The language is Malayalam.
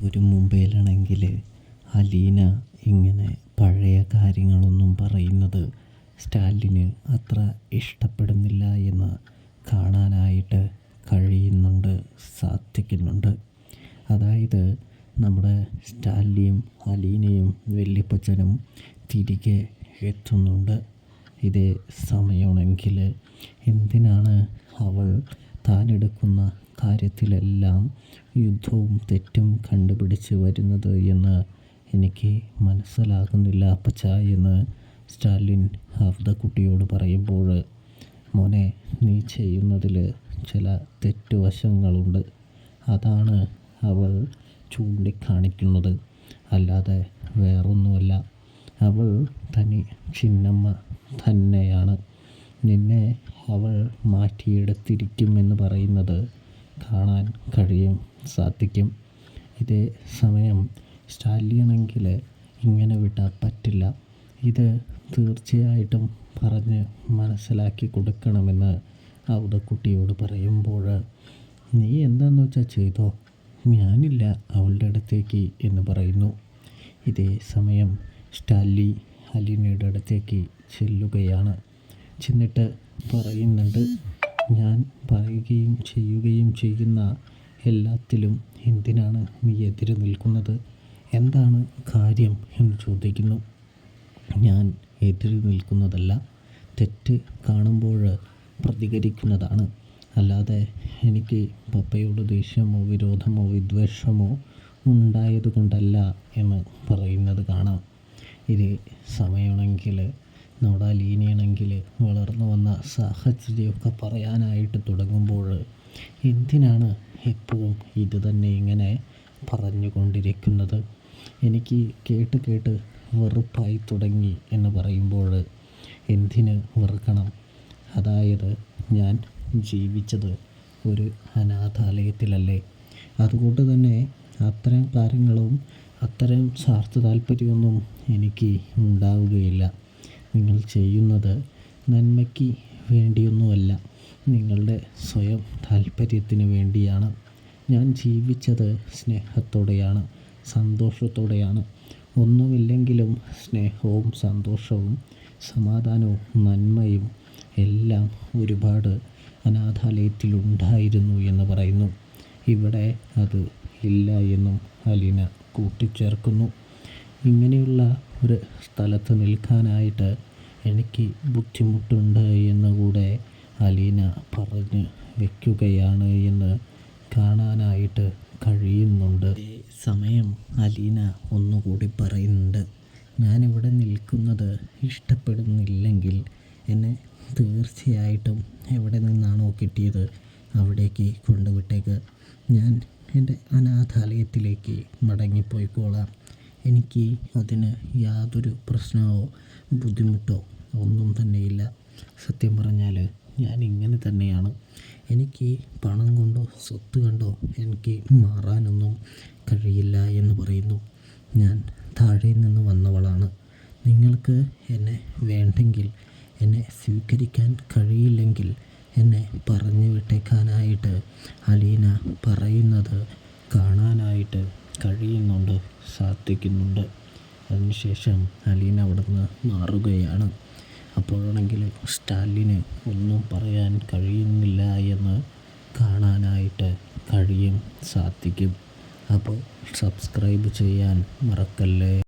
ഒരു മുംബൈയിലാണെങ്കിൽ അലീന ഇങ്ങനെ പഴയ കാര്യങ്ങളൊന്നും പറയുന്നത് സ്റ്റാലിന് അത്ര ഇഷ്ടപ്പെടുന്നില്ല എന്ന് കാണാനായിട്ട് കഴിയുന്നുണ്ട്, സാധിക്കുന്നുണ്ട്. അതായത് നമ്മുടെ സ്റ്റാലിനും അലീനയും വല്യപ്പച്ചനും തിരികെ എത്തുന്നുണ്ട്. ഇതേ സമയമാണെങ്കിൽ എന്തിനാണ് അവൾ താനെടുക്കുന്ന കാര്യത്തിലെല്ലാം യുദ്ധവും തെറ്റും കണ്ടുപിടിച്ച് വരുന്നത് എന്ന് എനിക്ക് മനസ്സിലാകുന്നില്ല അപ്പച്ച എന്ന് സ്റ്റാലിൻ ഹഫ്ദക്കുട്ടിയോട് പറയുമ്പോൾ, മോനെ, നീ ചെയ്യുന്നതിൽ ചില തെറ്റുവശങ്ങളുണ്ട്. അതാണ് അവൾ ചൂണ്ടിക്കാണിക്കുന്നത്, അല്ലാതെ വേറൊന്നുമല്ല. അവൾ തനി ചിന്നമ്മ തന്നെയാണ്. നിന്നെ അവൾ മാറ്റിയെടുത്തിരിക്കുമെന്ന് പറയുന്നത് കാണാൻ കഴിയും, സാധിക്കും. ഇതേ സമയം സ്റ്റാലിനാണെങ്കിൽ ഇങ്ങനെ വിട്ടാൽ പറ്റില്ല. ഇത് തീർച്ചയായിട്ടും പറഞ്ഞ് മനസ്സിലാക്കി കൊടുക്കണമെന്ന് ഔദക്കുട്ടിയോട് പറയുമ്പോൾ, നീ എന്താണെന്ന് വെച്ചാൽ ചെയ്തോ, ഞാനില്ല അവളുടെ അടുത്തേക്ക് എന്ന് പറയുന്നു. ഇതേ സമയം സ്റ്റാലി അലീനയുടെ അടുത്തേക്ക് ചെല്ലുകയാണ്. ചെന്നിട്ട് പറയുന്നുണ്ട്, ഞാൻ പറയുകയും ചെയ്യുകയും ചെയ്യുന്ന എല്ലാത്തിലും എന്തിനാണ് നീ എതിര് നിൽക്കുന്നത്? എന്താണ് കാര്യം എന്ന് ചോദിക്കുന്നു. ഞാൻ എതിര് നിൽക്കുന്നതല്ല, തെറ്റ് കാണുമ്പോൾ പ്രതികരിക്കുന്നതാണ്. അല്ലാതെ എനിക്ക് പപ്പയോട് ദേഷ്യമോ വിരോധമോ വിദ്വേഷമോ ഉണ്ടായതുകൊണ്ടല്ല എന്ന് പറയുന്നത് കാണാം. ഇതേ സമയമാണെങ്കിൽ നമ്മുടെ അലീനയാണെങ്കിൽ വളർന്നു വന്ന സാഹചര്യമൊക്കെ പറയാനായിട്ട് തുടങ്ങുമ്പോൾ, എന്തിനാണ് എപ്പോഴും ഇത് തന്നെ ഇങ്ങനെ പറഞ്ഞുകൊണ്ടിരിക്കുന്നത്? എനിക്ക് കേട്ട് കേട്ട് വെറുപ്പായി തുടങ്ങി എന്ന് പറയുമ്പോൾ, എന്തിന് വെറുക്കണം? അതായത് ഞാൻ ജീവിച്ചത് ഒരു അനാഥാലയത്തിലല്ലേ. അതുകൊണ്ട് തന്നെ അത്തരം കാര്യങ്ങളും അത്തരം സ്വാർത്ഥ താല്പര്യമൊന്നും എനിക്ക് ഉണ്ടാവുകയില്ല. നിങ്ങൾ ചെയ്യുന്നത് നന്മയ്ക്ക് വേണ്ടിയൊന്നുമല്ല, നിങ്ങളുടെ സ്വയം താല്പര്യത്തിന് വേണ്ടിയാണ്. ഞാൻ ജീവിച്ചത് സ്നേഹത്തോടെയാണ്, സന്തോഷത്തോടെയാണ്. ഒന്നുമില്ലെങ്കിലും സ്നേഹവും സന്തോഷവും സമാധാനവും നന്മയും എല്ലാം ഒരുപാട് അനാഥാലയത്തിലുണ്ടായിരുന്നു എന്ന് പറയുന്നു. ഇവിടെ അത് ഇല്ല എന്നും അലീന കൂട്ടിച്ചേർക്കുന്നു. ഇങ്ങനെയുള്ള ഒരു സ്ഥലത്ത് നിൽക്കാനായിട്ട് എനിക്ക് ബുദ്ധിമുട്ടുണ്ട് എന്നുകൂടെ അലീന പറഞ്ഞ് വയ്ക്കുകയാണ് എന്ന് കാണാനായിട്ട് കഴിയുന്നുണ്ട്. ഈ സമയം അലീന ഒന്നുകൂടി പറയുന്നുണ്ട്, ഞാനിവിടെ നിൽക്കുന്നത് ഇഷ്ടപ്പെടുന്നില്ലെങ്കിൽ എന്നെ തീർച്ചയായിട്ടും എവിടെ നിന്നാണോ കിട്ടിയത് അവിടേക്ക് കൊണ്ടുവിട്ടേക്ക്. ഞാൻ എൻ്റെ അനാഥാലയത്തിലേക്ക് മടങ്ങിപ്പോയിക്കോളാം. എനിക്ക് അതിന് യാതൊരു പ്രശ്നമോ ബുദ്ധിമുട്ടോ ഒന്നും തന്നെയില്ല. സത്യം പറഞ്ഞാൽ ഞാൻ ഇങ്ങനെ തന്നെയാണ്. എനിക്ക് പണം കൊണ്ടോ സ്വത്ത് കണ്ടോ എനിക്ക് മാറാനൊന്നും കഴിയില്ല എന്ന് പറയുന്നു. ഞാൻ താഴെ നിന്ന് വന്നവളാണ്. നിങ്ങൾക്ക് എന്നെ വേണ്ടെങ്കിൽ, എന്നെ സ്വീകരിക്കാൻ കഴിയില്ലെങ്കിൽ എന്നെ പറഞ്ഞു വിട്ടേക്കാനായിട്ട് അലീന പറയുന്നത് കാണാനായിട്ട് കഴിയുന്നുണ്ട്, സാധിക്കുന്നുണ്ട്. അതിനുശേഷം അലീന അവിടെ നിന്ന് മാറുകയാണ്. അപ്പോഴാണെങ്കിൽ സ്റ്റാലിന് ഒന്നും പറയാൻ കഴിയുന്നില്ല എന്ന് കാണാനായിട്ട് കഴിയും, സാധിക്കും. അപ്പോൾ സബ്സ്ക്രൈബ് ചെയ്യാൻ മറക്കല്ലേ.